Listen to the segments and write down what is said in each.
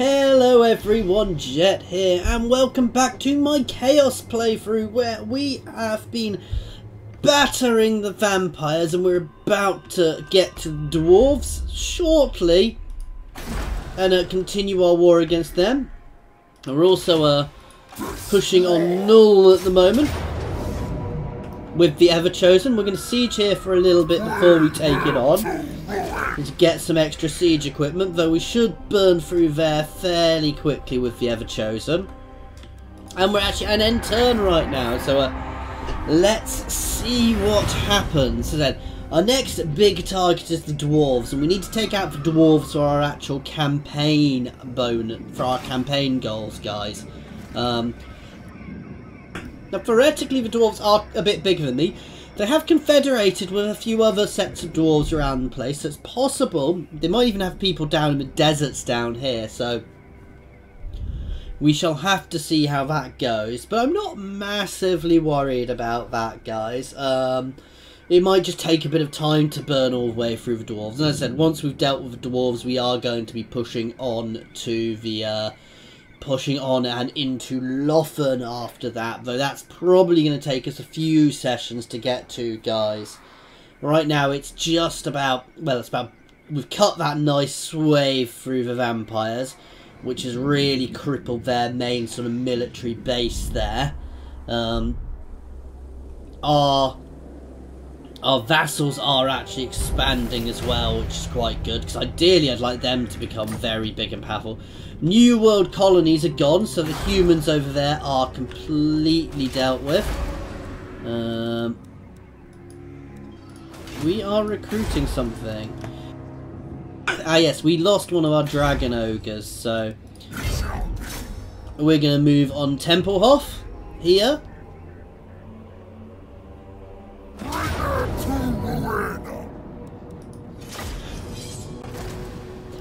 Hello everyone, Jet here, and welcome back to my Chaos playthrough where we have been battering the vampires and we're about to get to the dwarves shortly and continue our war against them. And we're also pushing on Null at the moment with the Ever-Chosen. We're going to siege here for a little bit before we take it on to get some extra siege equipment, though we should burn through there fairly quickly with the Ever-Chosen. And we're actually at an end turn right now, so let's see what happens. So then, our next big target is the dwarves, and we need to take out the dwarves for our actual campaign for our campaign goals, guys. Now, theoretically, the dwarves are a bit bigger than me. They have confederated with a few other sets of dwarves around the place, so it's possible they might even have people down in the deserts down here, so we shall have to see how that goes. But I'm not massively worried about that, guys. It might just take a bit of time to burn all the way through the dwarves. And as I said, once we've dealt with the dwarves, we are going to be pushing on to the pushing on and into Loffen after that, though that's probably going to take us a few sessions to get to, guys. Right now it's just about, well, it's about, we've cut that nice swathe through the vampires, which has really crippled their main sort of military base there. Our vassals are actually expanding as well, which is quite good, because ideally I'd like them to become very big and powerful. New World colonies are gone, so the humans over there are completely dealt with. We are recruiting something. Ah yes, we lost one of our dragon ogres, so we're going to move on Templehof here.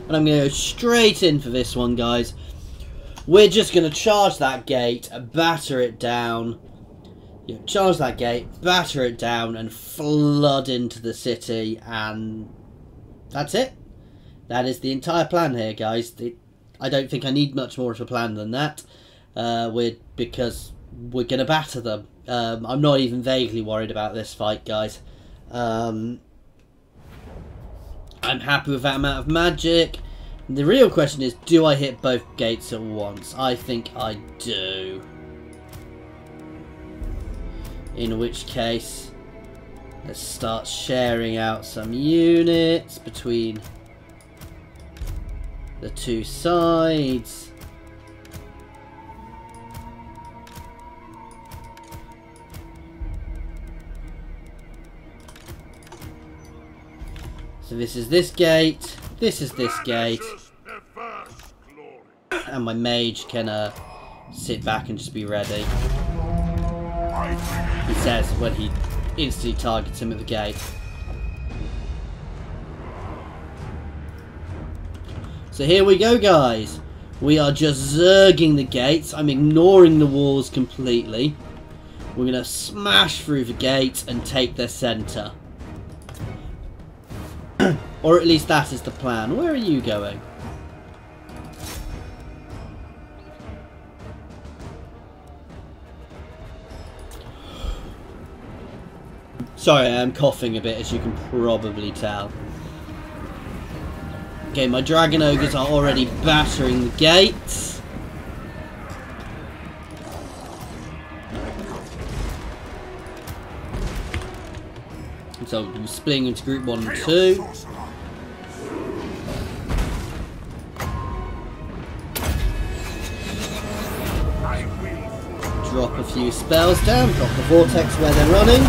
And I'm going to go straight in for this one, guys. We're just going to charge that gate, batter it down. Yeah, charge that gate, batter it down, and flood into the city. And that's it. That is the entire plan here, guys. I don't think I need much more of a plan than that. Because we're going to batter them. I'm not even vaguely worried about this fight, guys. I'm happy with that amount of magic. The real question is, do I hit both gates at once? I think I do. In which case, let's start sharing out some units between the two sides. So this is this gate, this is this gate, and my mage can sit back and just be ready. He says when he instantly targets him at the gate. So here we go, guys. We are just zerging the gates. I'm ignoring the walls completely. We're going to smash through the gates and take their centre. Or at least that is the plan. Where are you going? Sorry, I'm coughing a bit, as you can probably tell. Okay, my dragon ogres are already battering the gates. So we're splitting into group 1 and 2. Drop a few spells down, drop the vortex where they're running.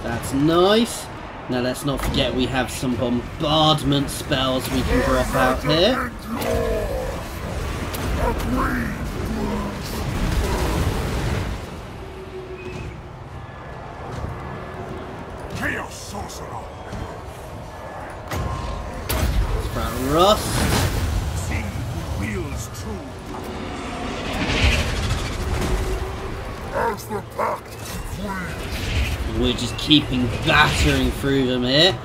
That's nice. Now let's not forget we have some bombardment spells we can drop out here. Rust. is true. As the pack flees. We're just keeping battering through them here.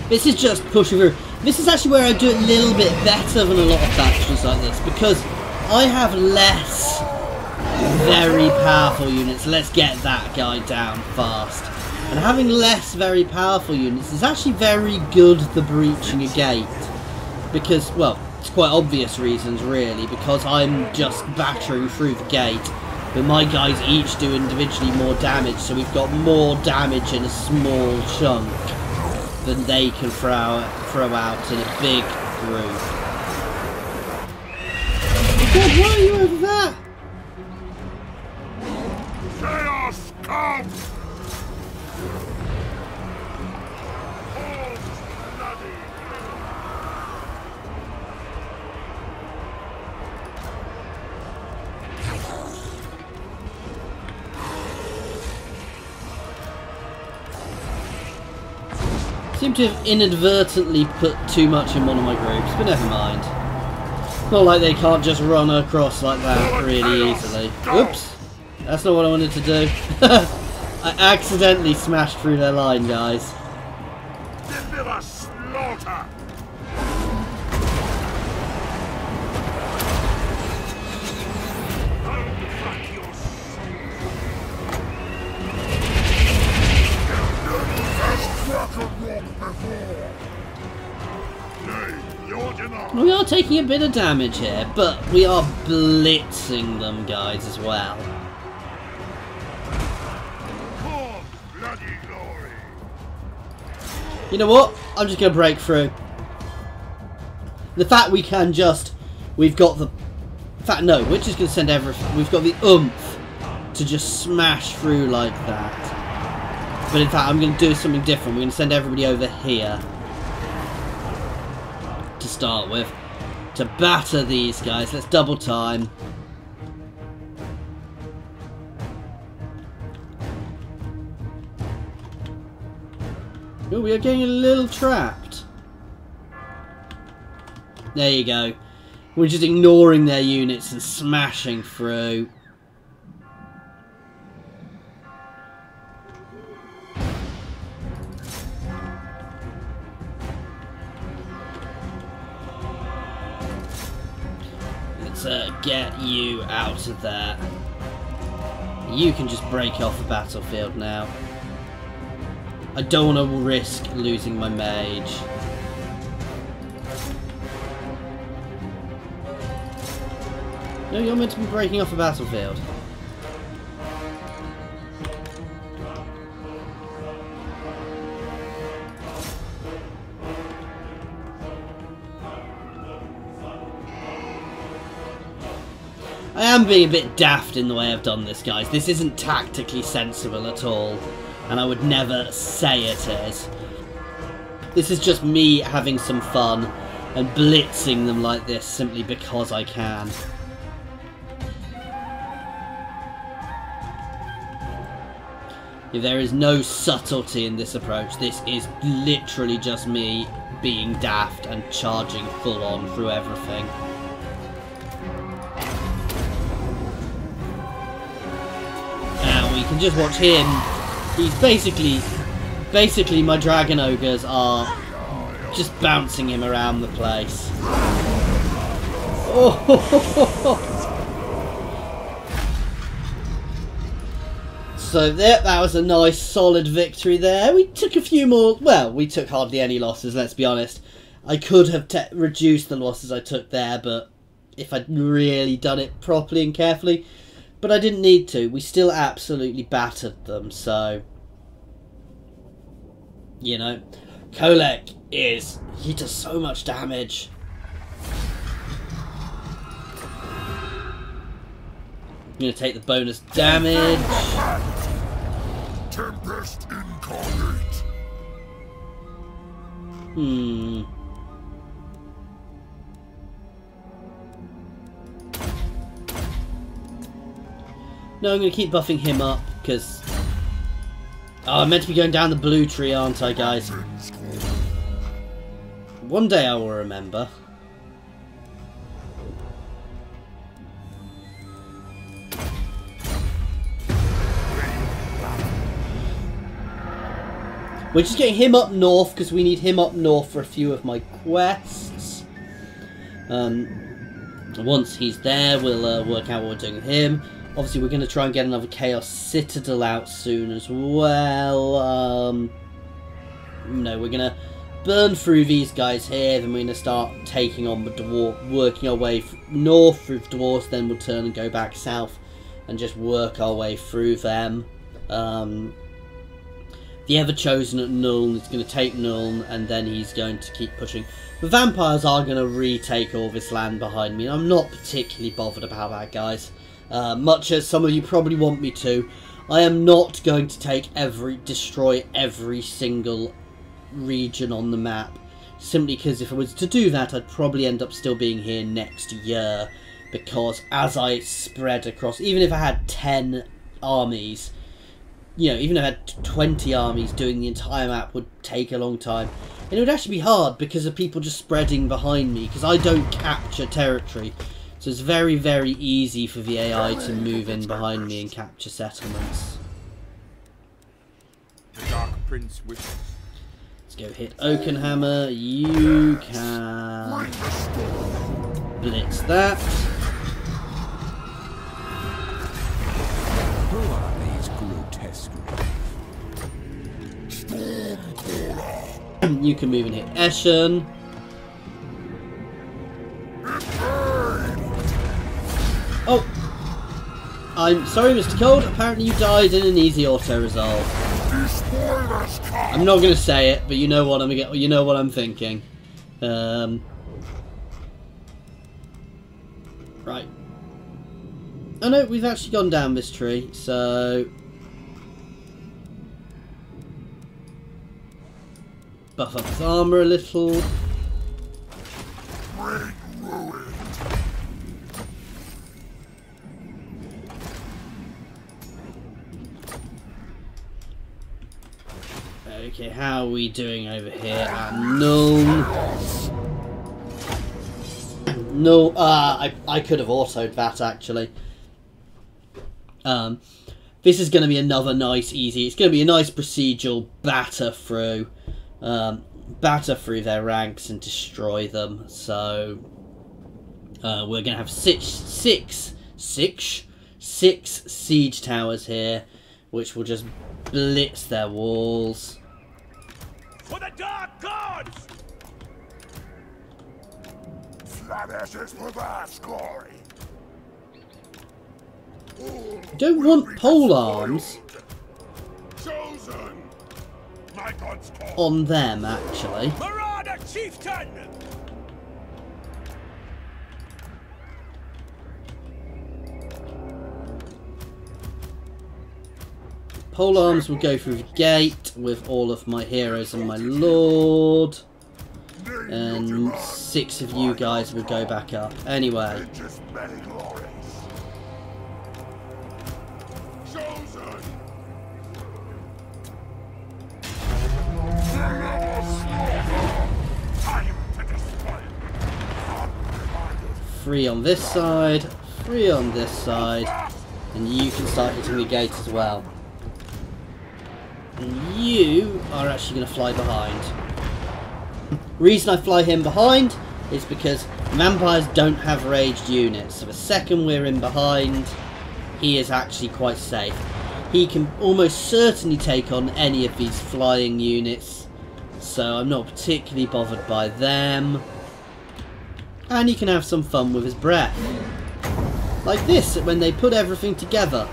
This is just pushing through. This is actually where I do it a little bit better than a lot of factions like this, because I have less very powerful units. Let's get that guy down fast. And having less very powerful units is actually very good for breaching a gate. Because, well, it's quite obvious reasons really, because I'm just battering through the gate. But my guys each do individually more damage, so we've got more damage in a small chunk than they can throw out in a big group. Oh God, why are you over there? Chaos comes! Seem to have inadvertently put too much in one of my groups, but never mind. Not like they can't just run across like that really easily. Oops! That's not what I wanted to do. I accidentally smashed through their line, guys. Deliver slaughter! We are taking a bit of damage here, but we are blitzing them, guys, as well. You know what? I'm just going to break through. The fact we can just... We've got the... In fact, no, we're just going to send everything. We've got the oomph to just smash through like that. But in fact, I'm going to do something different. We're going to send everybody over here. To start with. To batter these guys. Let's double time. Oh, we are getting a little trapped. There you go. We're just ignoring their units and smashing through. Let's get you out of there. You can just break off the battlefield now. I don't want to risk losing my mage. No, you're meant to be breaking off the battlefield. I am being a bit daft in the way I've done this, guys. This isn't tactically sensible at all. And I would never say it is. This is just me having some fun and blitzing them like this simply because I can. There is no subtlety in this approach. This is literally just me being daft and charging full on through everything. And we can just watch him. He's basically my dragon ogres are just bouncing him around the place. Oh. So that was a nice solid victory there. We took a few more, well, we took hardly any losses, let's be honest. I could have reduced the losses I took there, but if I'd really done it properly and carefully. But I didn't need to. We still absolutely battered them, so... You know, Kolek he does so much damage. I'm going to take the bonus damage. Tempest incarnate. No, I'm going to keep buffing him up, because... Oh, I'm meant to be going down the blue tree, aren't I, guys? One day I will remember. We're just getting him up north because we need him up north for a few of my quests. Once he's there, we'll work out what we're doing with him. Obviously, we're going to try and get another Chaos Citadel out soon as well. No, we're going to burn through these guys here, then we're going to start taking on the dwarf, working our way north through the dwarves, then we'll turn and go back south and just work our way through them. The Ever-Chosen at Nuln is going to take Nuln, and then he's going to keep pushing. The vampires are going to retake all this land behind me, and I'm not particularly bothered about that, guys. Much as some of you probably want me to, I am not going to destroy every single region on the map, simply because if I was to do that, I'd probably end up still being here next year, because as I spread across, even if I had 10 armies, you know, even if I had 20 armies, doing the entire map would take a long time. And it would actually be hard because of people just spreading behind me, because I don't capture territory. So it's very, very easy for the AI to move in behind me and capture settlements. The Dark Prince wishes. Let's go hit Oakenhammer. You can blitz that. Who are these grotesque? You can move and hit Eshen. Oh! I'm sorry, Mr. Cold. Apparently you died in an easy auto-resolve. I'm not going to say it, but you know what I'm thinking. Right. Oh no, we've actually gone down this tree, so... buff up his armour a little. Okay, how are we doing over here at Nuln? No, I could have autoed that actually. This is going to be another nice, easy. It's going to be a nice procedural batter through their ranks and destroy them. So we're going to have six siege towers here, which will just blitz their walls. For the Dark Gods! Flat ashes for their glory. Don't want pole arms Chosen. My God's call. on them, actually. Marauder Chieftain! Pole arms will go through the gate with all of my heroes and my lord. And 6 of you guys will go back up. Anyway. Three on this side, 3 on this side, and you can start hitting the gate as well. And you are actually going to fly behind. Reason I fly him behind is because vampires don't have raged units, so the second we're in behind, he is actually quite safe. He can almost certainly take on any of these flying units, so I'm not particularly bothered by them. And he can have some fun with his breath. Like this, when they put everything together.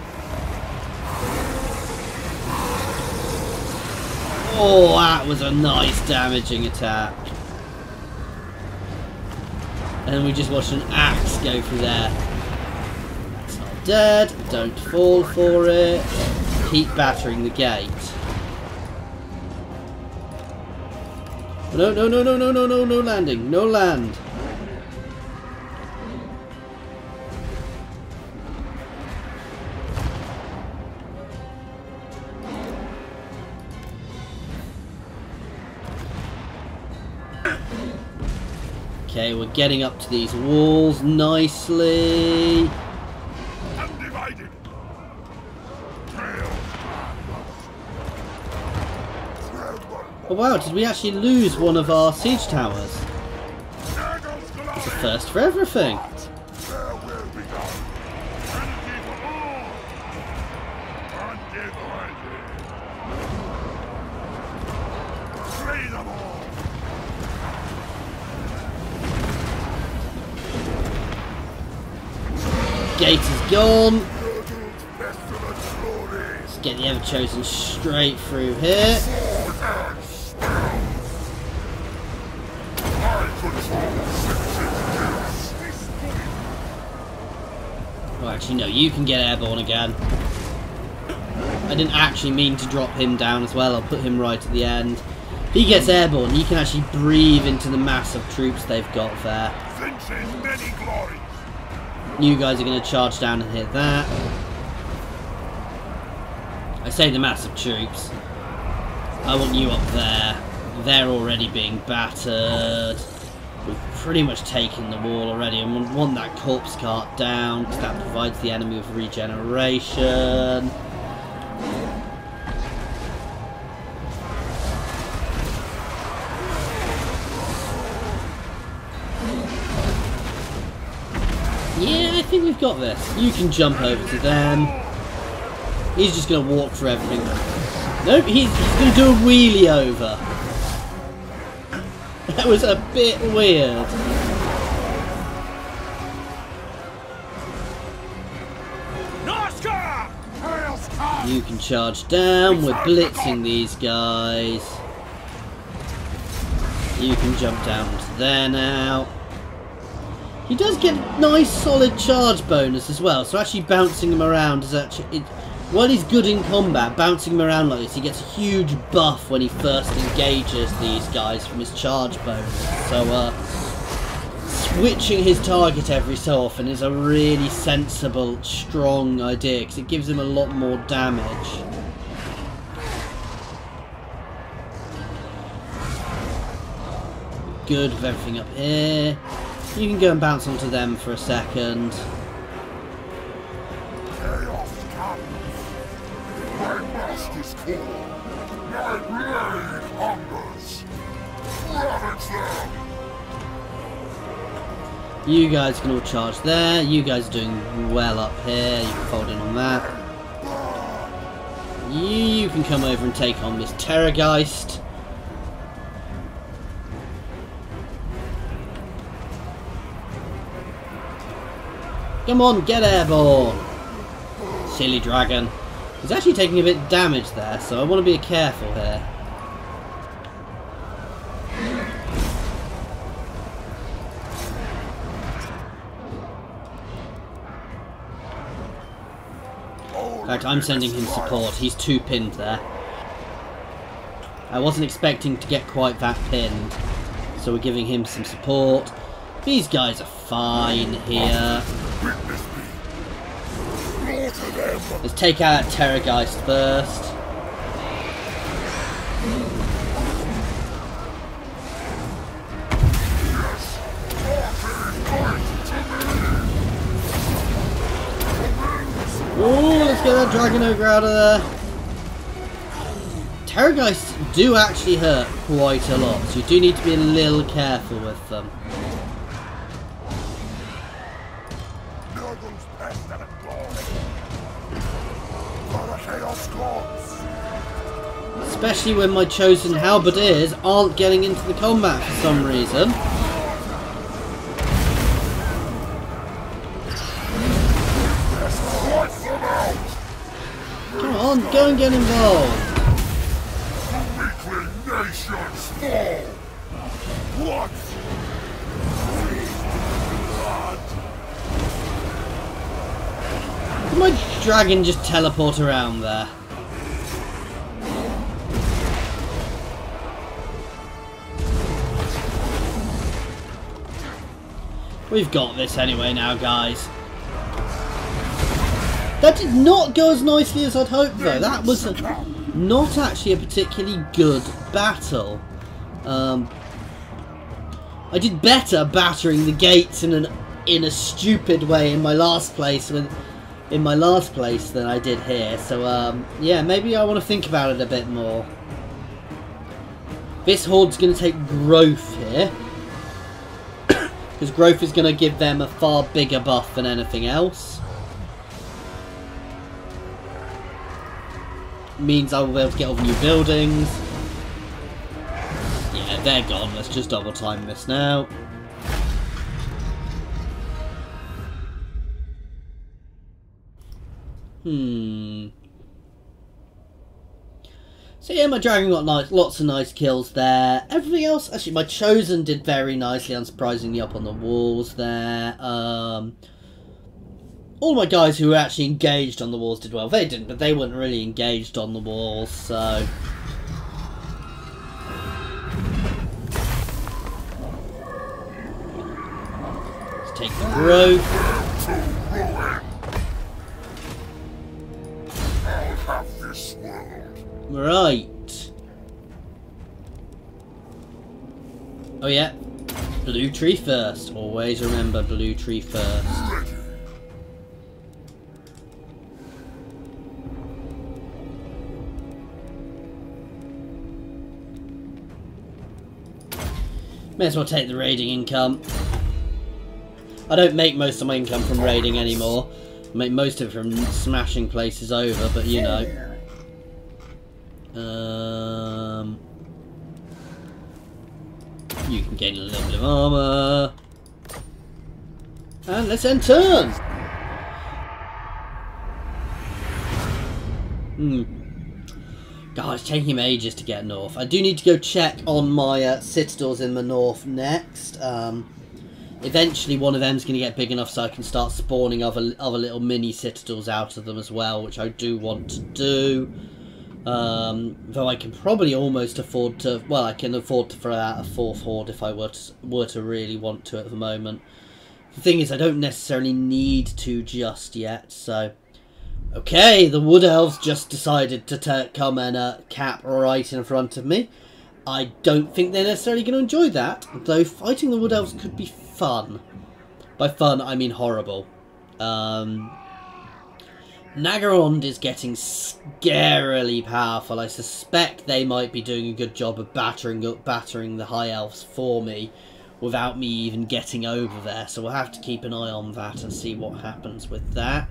Oh, that was a nice damaging attack. And we just watched an axe go through there. It's not dead. Don't fall for it. Keep battering the gate. No, no, no, no, no, no, no, no landing. No land. Okay, we're getting up to these walls nicely. Undivided. Oh wow, did we actually lose one of our siege towers? It's a first for everything. Gate is gone. Let's get the Ever-Chosen straight through here. Oh, actually, no, you can get airborne again. I didn't actually mean to drop him down as well. I'll put him right at the end. If he gets airborne, you can actually breathe into the mass of troops they've got there. You guys are going to charge down and hit that. I say the massive troops. I want you up there. They're already being battered. We've pretty much taken the wall already, and we want that corpse cart down because that provides the enemy with regeneration. Yeah, I think we've got this. You can jump over to them. He's just going to walk for everything. Nope, he's going to do a wheelie over. That was a bit weird. You can charge down. We're blitzing these guys. You can jump down to there now. He does get nice solid charge bonus as well, so actually bouncing him around is actually... while he's good in combat, bouncing him around like this, he gets a huge buff when he first engages these guys from his charge bonus. So, switching his target every so often is a really sensible, strong idea, because it gives him a lot more damage. Good with everything up here. You can go and bounce onto them for a second. My master's call. My blade hungers. Ravage them. You guys can all charge there. You guys are doing well up here. You can fold in on that. You can come over and take on this Terrorgeist. Come on, get airborne! Silly dragon. He's actually taking a bit of damage there, so I want to be careful here. In fact, I'm sending him support. He's too pinned there. I wasn't expecting to get quite that pinned, so we're giving him some support. These guys are fine here. Let's take out Terrorgeist first. Oh, let's get that Dragon Ogre out of there. Terrorgeists do actually hurt quite a lot, so you do need to be a little careful with them. Especially when my chosen halberdiers aren't getting into the combat for some reason. Come on, go and get involved. Did my dragon just teleport around there? We've got this anyway now, guys. That did not go as nicely as I'd hoped, though. That was not actually a particularly good battle. I did better battering the gates in a stupid way in my last place than I did here. So yeah, maybe I want to think about it a bit more. This horde's going to take growth here. Because growth is going to give them a far bigger buff than anything else. Means I will be able to get all the new buildings. Yeah, they're gone. Let's just double time this now. So yeah, my dragon got lots of nice kills there. Everything else, actually, my chosen did very nicely, unsurprisingly, up on the walls there. All my guys who were actually engaged on the walls did well. They didn't, but they weren't really engaged on the walls, so... Let's take the growth. Right. Oh yeah. Blue tree first. Always remember blue tree first. May as well take the raiding income. I don't make most of my income from raiding anymore. I make most of it from smashing places over, but you know. You can gain a little bit of armour. And let's end turn! God, it's taking him ages to get north. I do need to go check on my citadels in the north next. Eventually one of them's going to get big enough so I can start spawning other little mini citadels out of them as well, which I do want to do. Though I can probably almost afford to, well, I can afford to throw out a fourth horde if I were to really want to at the moment. The thing is, I don't necessarily need to just yet, so... Okay, the Wood Elves just decided to come and cap right in front of me. I don't think they're necessarily going to enjoy that, though fighting the Wood Elves could be fun. By fun, I mean horrible. Nagarond is getting scarily powerful. I suspect they might be doing a good job of battering the High Elves for me without me even getting over there. So we'll have to keep an eye on that and see what happens with that.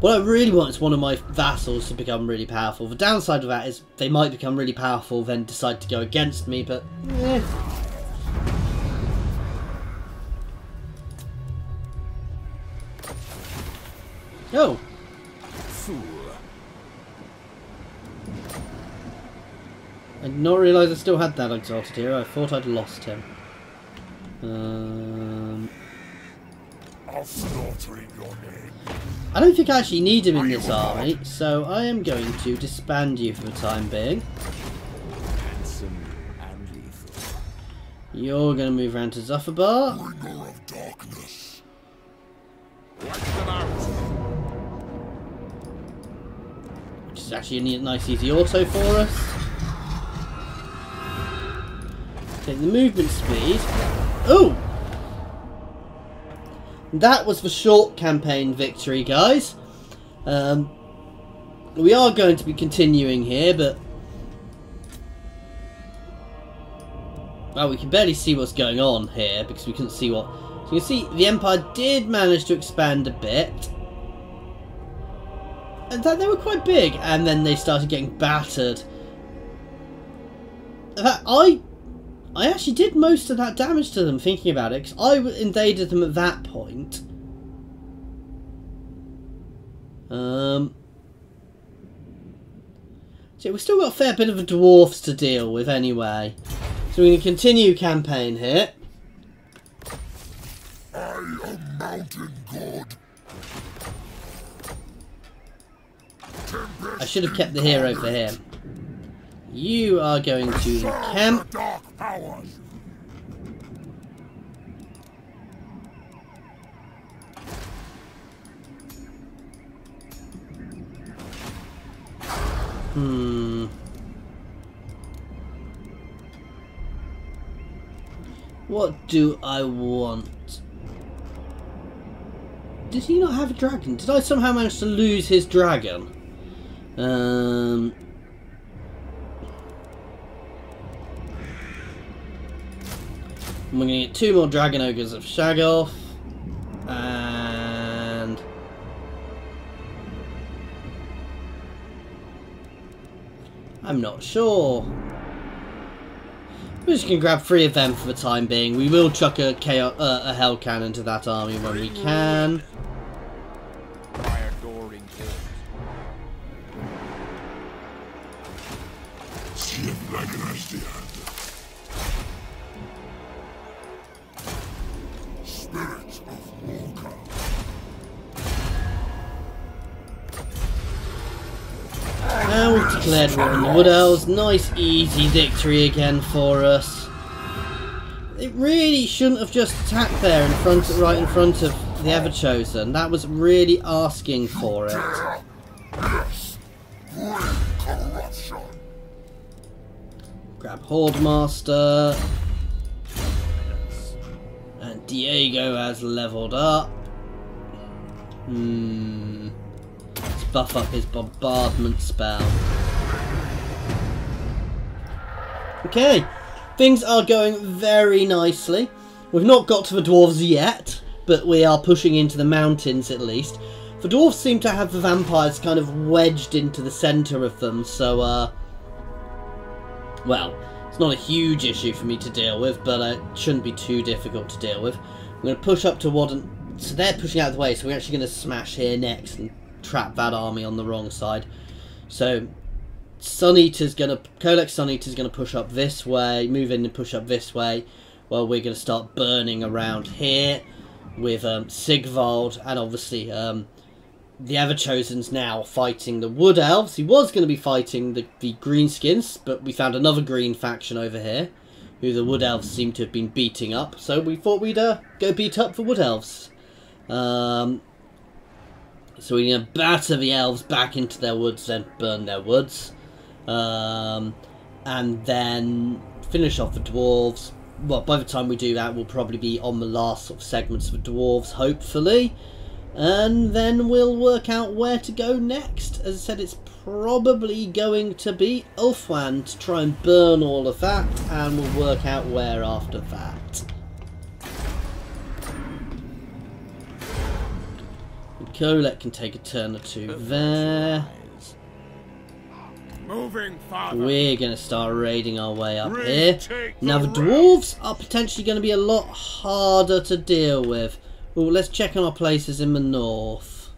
What I really want is one of my vassals to become really powerful. The downside of that is they might become really powerful, then decide to go against me, but... eh. Oh! Fool. I did not realise I still had that exalted hero. I thought I'd lost him. I'll slaughter your name. I don't think I actually need him in this army, so I am going to disband you for the time being. Handsome and lethal. You're going to move around to Zuffabar. Bringer of darkness. Wipe them out. Which is actually a nice easy auto for us. Take the movement speed. Oh! That was the short campaign victory, guys. We are going to be continuing here, but... well, we can barely see what's going on here, because we couldn't see what... so you can see, the Empire did manage to expand a bit. And that they were quite big, and then they started getting battered. In fact, I actually did most of that damage to them, thinking about it, because I invaded them at that point. So we've still got a fair bit of the dwarfs to deal with anyway. So we're going to continue campaign here. I am mountain god. I should have kept the hero for him. You are going to encamp. Dark powers. What do I want? Did he not have a dragon? Did I somehow manage to lose his dragon? And we're going to get 2 more Dragon Ogres of Shaggoth. And... I'm not sure. We're just going to grab 3 of them for the time being. We will chuck a Hell Cannon to that army when we can. Fire Doring See if Lagan's the Spirits of Walker. And we've declared war on the Wood Elves. Nice easy victory again for us. It really shouldn't have just attacked there in front, right in front of the Everchosen. That was really asking for it. Yes. Corruption. Grab Horde Master. And Diego has leveled up. Let's buff up his bombardment spell. Okay, things are going very nicely. We've not got to the dwarves yet, but we are pushing into the mountains at least. The dwarves seem to have the vampires kind of wedged into the centre of them, so well, it's not a huge issue for me to deal with, but it shouldn't be too difficult to deal with. I'm going to push up to Wadden. So they're pushing out of the way, so we're actually going to smash here next and trap that army on the wrong side. So Kolek Sun-Eater's going to push up this way, move in and push up this way, while we're going to start burning around here with Sigvald, and obviously the Everchosen's now fighting the Wood Elves. He was going to be fighting the Greenskins, but we found another green faction over here, who the Wood Elves seem to have been beating up, so we thought we'd go beat up the Wood Elves. So we're going to batter the elves back into their woods, then burn their woods. And then finish off the dwarves. Well, by the time we do that, we'll probably be on the last sort of segments of the dwarves, hopefully. And then we'll work out where to go next. As I said, it's probably going to be Ulthuan to try and burn all of that, and we'll work out where after that. Kolek can take a turn or two there. Moving farther. We're going to start raiding our way up here. Now the dwarves are potentially going to be a lot harder to deal with. Ooh, let's check on our places in the north.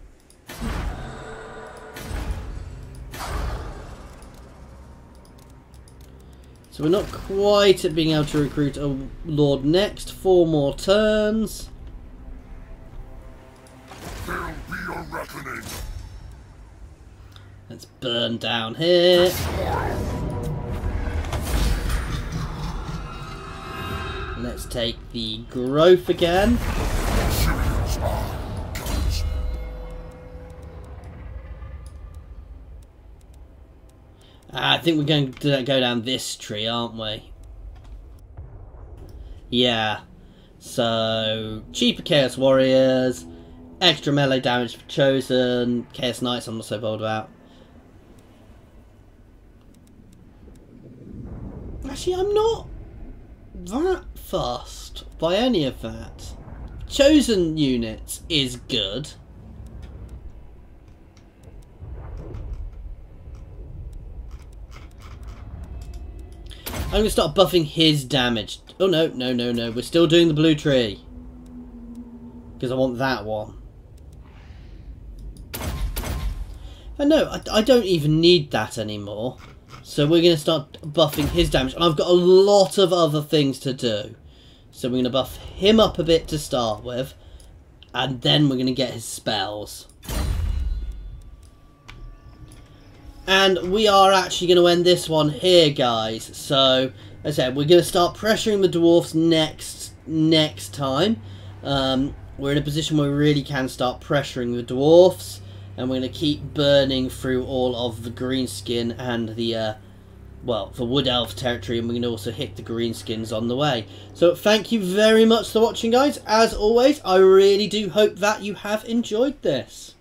So we're not quite at being able to recruit a lord next. 4 more turns. There'll be a reckoning. Let's burn down here. Let's take the growth again. I think we're going to go down this tree, aren't we? Yeah. So, cheaper Chaos Warriors, extra melee damage for Chosen, Chaos Knights I'm not so bold about. Actually, I'm not that fussed by any of that. Chosen units is good. I'm going to start buffing his damage. Oh no, no, no, no. We're still doing the blue tree. Because I want that one. And no, I don't even need that anymore. So we're going to start buffing his damage. And I've got a lot of other things to do. So we're going to buff him up a bit to start with. And then we're going to get his spells. And we are actually going to end this one here, guys. So, as I said, we're going to start pressuring the dwarfs next time. We're in a position where we really can start pressuring the dwarfs. And we're going to keep burning through all of the greenskin and the, well, the wood elf territory. And we're going to also hit the greenskins on the way. So, thank you very much for watching, guys. As always, I really do hope that you have enjoyed this.